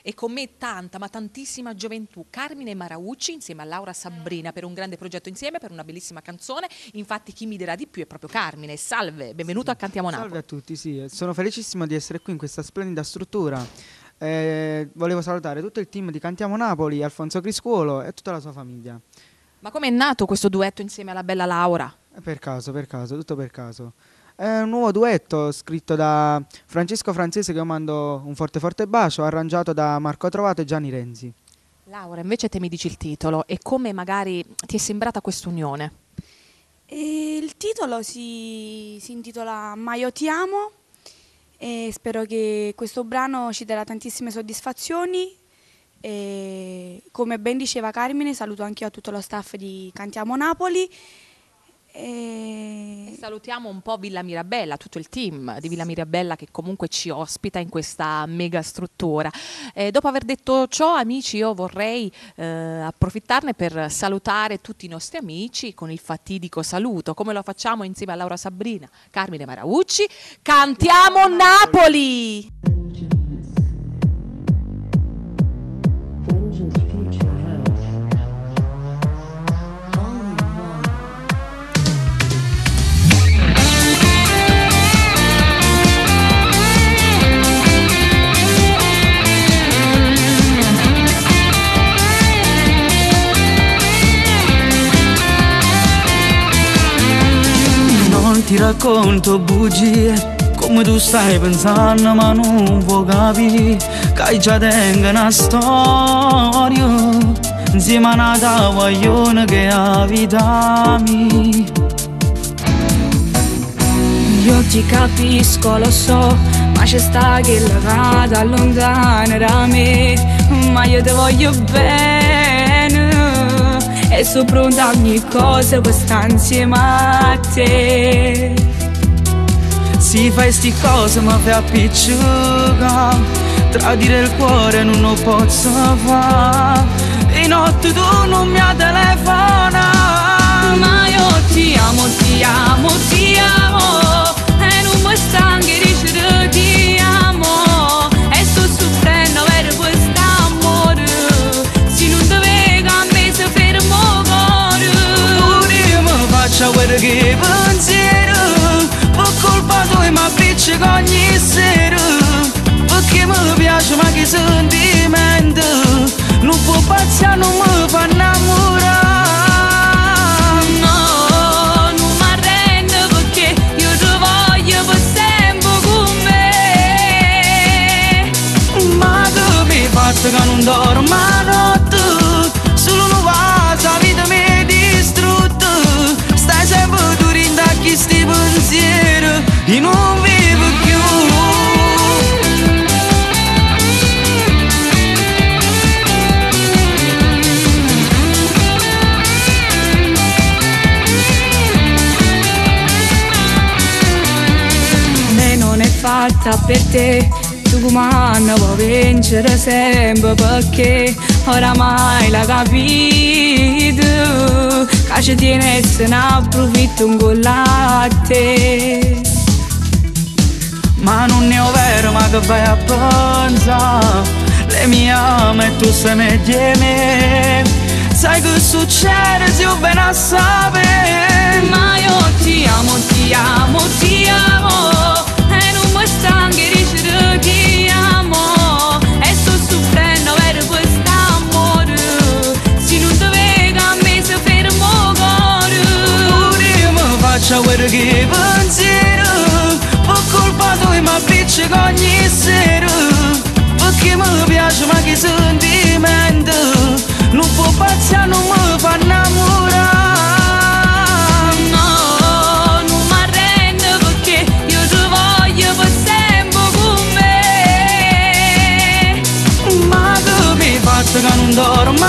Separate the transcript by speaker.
Speaker 1: E con me tanta, ma tantissima gioventù. Carmine Maraucci insieme a Laura Sabrina per un grande progetto insieme, per una bellissima canzone. Infatti chi mi dirà di più è proprio Carmine. Salve, benvenuto a Cantiamo Napoli.
Speaker 2: Salve a tutti, sì. Sono felicissimo di essere qui in questa splendida struttura. Volevo salutare tutto il team di Cantiamo Napoli, Alfonso Criscuolo e tutta la sua famiglia.
Speaker 1: Ma com'è nato questo duetto insieme alla bella Laura?
Speaker 2: Per caso, tutto per caso. È un nuovo duetto scritto da Francesco Francese, che io mando un forte forte bacio, arrangiato da Marco Trovato e Gianni Renzi.
Speaker 1: Laura, invece te mi dici il titolo e come magari ti è sembrata quest'unione?
Speaker 3: Il titolo si intitola Ma io ti amo e spero che questo brano ci darà tantissime soddisfazioni. E come ben diceva Carmine, saluto anche io a tutto lo staff di Cantiamo Napoli.
Speaker 1: E salutiamo un po' Villa Mirabella, tutto il team di Villa Mirabella che comunque ci ospita in questa mega struttura. Dopo aver detto ciò, amici, io vorrei approfittarne per salutare tutti i nostri amici con il fatidico saluto, come lo facciamo insieme a Laura Sabrina, Carmine Maraucci. Cantiamo Napoli!
Speaker 4: Ti racconto bugie, come tu stai pensando ma non vuoi capire, che già tengo una storia, insieme a una tavoglione che ha vita mia.
Speaker 3: Io ti capisco, lo so, ma c'è sta che la vada lontana da me, ma io ti voglio bene e sono pronta a ogni cosa per stare insieme a te.
Speaker 4: Si fai sti cose mi fai appiccica, tradire il cuore non lo posso fare, di notte tu non mi telefona.
Speaker 3: Ma io ti amo, ti amo, ti amo, e non mi stanco di dire ti amo, e sto soffrendo per quest'amore, se non ti vedo a me si fermo cuore.
Speaker 4: Pure mi faccio quello che pensiero, per colpa tua mi appiccico ogni sera, perché mi piace ma che sentimento, non può passare, non mi fa innamorare. Che non dormo a notte, solo non va, la vita mi è distrutta, stai sempre tu rindacchi sti pensieri, io non vivo più.
Speaker 3: Me non è fatta per te, tu come puoi vincere sempre, perché oramai l'hai capito, che ci tiene e se ne approfitto un gol a te.
Speaker 4: Ma non è vero, ma che vai a pensare, le mie ame e tu sei meglio di me, sai che succede se io ben a sapere.
Speaker 3: Ma io ti amo, ti amo, ti amo, e non mi stanco di dire ti amo, e sto soffrendo per quest'amore, se non ti vedo a me si fermo cuore.
Speaker 4: Pure io mi faccio quello che pensiero, per colpa tua mi appiccico ogni sera, perché mi piace ma che sentimento, non può passare, non mi fa innamorare. Che non dormo